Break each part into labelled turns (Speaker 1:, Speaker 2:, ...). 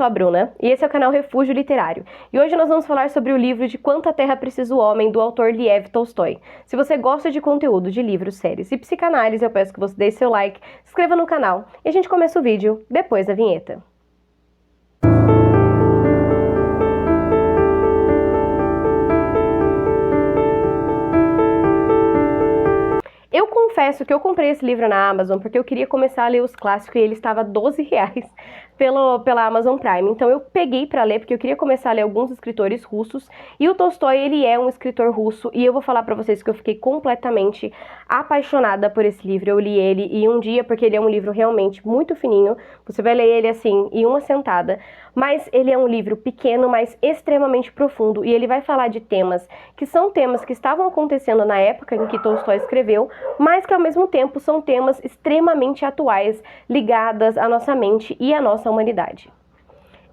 Speaker 1: sou a Bruna, e esse é o canal Refúgio Literário. E hoje nós vamos falar sobre o livro de Quanta Terra Precisa o Homem, do autor Lev Tolstói. Se você gosta de conteúdo de livros, séries e psicanálise, eu peço que você deixe seu like, se inscreva no canal, e a gente começa o vídeo depois da vinheta. Eu confesso que eu comprei esse livro na Amazon porque eu queria começar a ler os clássicos e ele estava R$12 pela Amazon Prime. Então eu peguei para ler porque eu queria começar a ler alguns escritores russos. E o Tolstói, ele é um escritor russo e eu vou falar para vocês que eu fiquei completamente apaixonada por esse livro. Eu li ele em um dia porque ele é um livro realmente muito fininho. Você vai ler ele assim em uma sentada. Mas ele é um livro pequeno, mas extremamente profundo, e ele vai falar de temas que são temas que estavam acontecendo na época em que Tolstói escreveu, mas que ao mesmo tempo são temas extremamente atuais, ligadas à nossa mente e à nossa humanidade.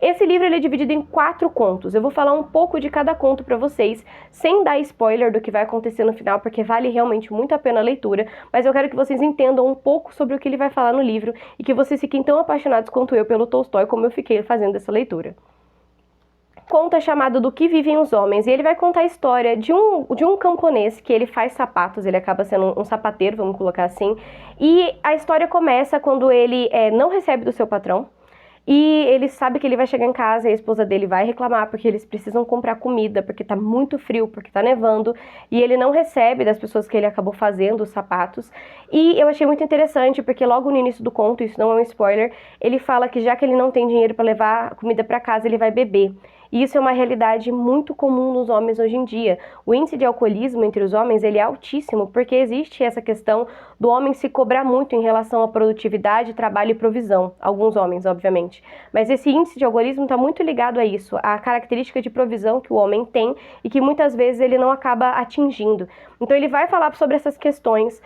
Speaker 1: Esse livro ele é dividido em 4 contos. Eu vou falar um pouco de cada conto para vocês, sem dar spoiler do que vai acontecer no final, porque vale realmente muito a pena a leitura, mas eu quero que vocês entendam um pouco sobre o que ele vai falar no livro e que vocês fiquem tão apaixonados quanto eu pelo Tolstói, como eu fiquei fazendo essa leitura. Conto é chamado Do Que Vivem os Homens, e ele vai contar a história de um camponês que ele faz sapatos, ele acaba sendo um sapateiro, vamos colocar assim, e a história começa quando ele não recebe do seu patrão. E ele sabe que ele vai chegar em casa e a esposa dele vai reclamar porque eles precisam comprar comida, porque tá muito frio, porque tá nevando, e ele não recebe das pessoas que ele acabou fazendo os sapatos. E eu achei muito interessante porque logo no início do conto, isso não é um spoiler, ele fala que já que ele não tem dinheiro para levar comida para casa, ele vai beber. E isso é uma realidade muito comum nos homens hoje em dia. O índice de alcoolismo entre os homens ele é altíssimo porque existe essa questão do homem se cobrar muito em relação à produtividade, trabalho e provisão. Alguns homens, obviamente. Mas esse índice de alcoolismo está muito ligado a isso, à característica de provisão que o homem tem e que muitas vezes ele não acaba atingindo. Então ele vai falar sobre essas questões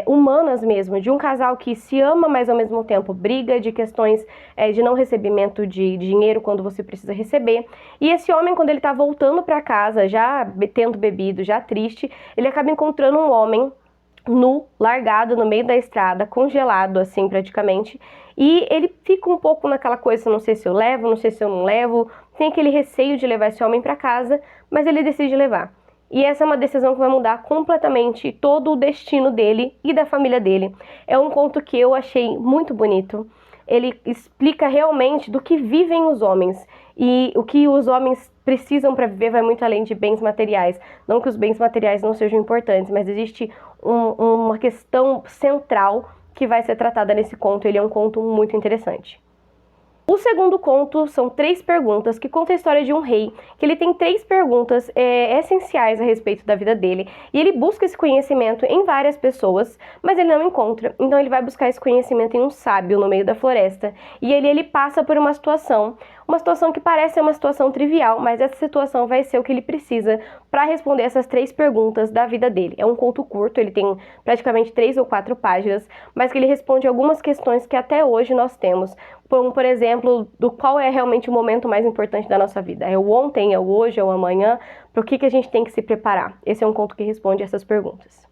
Speaker 1: humanas mesmo, de um casal que se ama, mas ao mesmo tempo briga, de questões de não recebimento de dinheiro quando você precisa receber. E esse homem, quando ele tá voltando para casa, já tendo bebido, já triste, ele acaba encontrando um homem nu, largado no meio da estrada, congelado assim praticamente, e ele fica um pouco naquela coisa, não sei se eu levo, não sei se eu não levo, tem aquele receio de levar esse homem para casa, mas ele decide levar. E essa é uma decisão que vai mudar completamente todo o destino dele e da família dele. É um conto que eu achei muito bonito. Ele explica realmente do que vivem os homens e o que os homens precisam para viver vai muito além de bens materiais. Não que os bens materiais não sejam importantes, mas existe uma questão central que vai ser tratada nesse conto. Ele é um conto muito interessante. O segundo conto são 3 perguntas que conta a história de um rei, que ele tem 3 perguntas essenciais a respeito da vida dele, e ele busca esse conhecimento em várias pessoas, mas ele não encontra, então ele vai buscar esse conhecimento em um sábio no meio da floresta, e ele passa por uma situação que parece ser uma situação trivial, mas essa situação vai ser o que ele precisa para responder essas 3 perguntas da vida dele. É um conto curto, ele tem praticamente 3 ou 4 páginas, mas que ele responde algumas questões que até hoje nós temos, como, por exemplo, do qual é realmente o momento mais importante da nossa vida. É o ontem, é o hoje, é o amanhã, para o que a gente tem que se preparar. Esse é um conto que responde essas perguntas.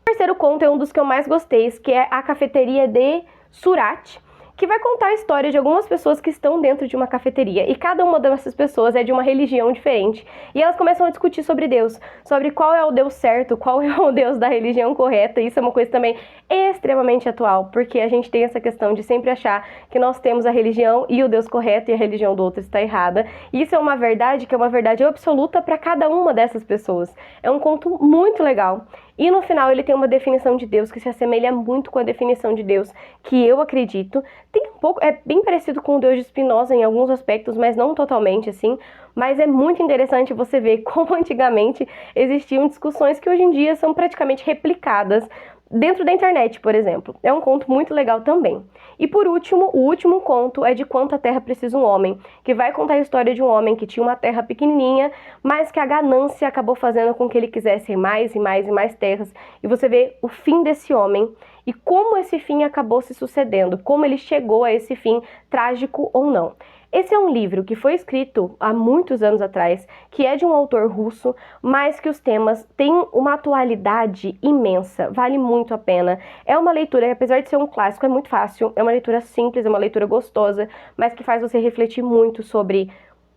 Speaker 1: O terceiro conto é um dos que eu mais gostei, que é A Cafeteria de Surat, que vai contar a história de algumas pessoas que estão dentro de uma cafeteria, e cada uma dessas pessoas é de uma religião diferente, e elas começam a discutir sobre Deus, sobre qual é o Deus certo, qual é o Deus da religião correta. Isso é uma coisa também extremamente atual, porque a gente tem essa questão de sempre achar que nós temos a religião e o Deus correto e a religião do outro está errada, e isso é uma verdade que é uma verdade absoluta para cada uma dessas pessoas. É um conto muito legal. E no final ele tem uma definição de Deus que se assemelha muito com a definição de Deus que eu acredito. Tem um pouco, é bem parecido com o Deus de Spinoza em alguns aspectos, mas não totalmente assim. Mas é muito interessante você ver como antigamente existiam discussões que hoje em dia são praticamente replicadas dentro da internet, por exemplo. É um conto muito legal também. E por último, o último conto é de Quanta Terra Precisa um Homem, que vai contar a história de um homem que tinha uma terra pequenininha, mas que a ganância acabou fazendo com que ele quisesse mais e mais e mais terras. E você vê o fim desse homem e como esse fim acabou se sucedendo, como ele chegou a esse fim, trágico ou não. Esse é um livro que foi escrito há muitos anos atrás, que é de um autor russo, mas que os temas têm uma atualidade imensa, vale muito a pena. É uma leitura, apesar de ser um clássico, é muito fácil, é uma leitura simples, é uma leitura gostosa, mas que faz você refletir muito sobre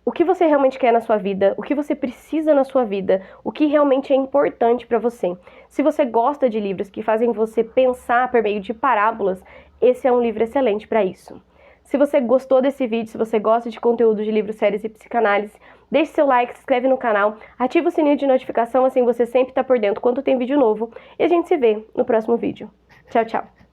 Speaker 1: o que você realmente quer na sua vida, o que você precisa na sua vida, o que realmente é importante para você. Se você gosta de livros que fazem você pensar por meio de parábolas, esse é um livro excelente para isso. Se você gostou desse vídeo, se você gosta de conteúdo de livros, séries e psicanálise, deixe seu like, se inscreve no canal, ativa o sininho de notificação, assim você sempre está por dentro quando tem vídeo novo. E a gente se vê no próximo vídeo. Tchau, tchau!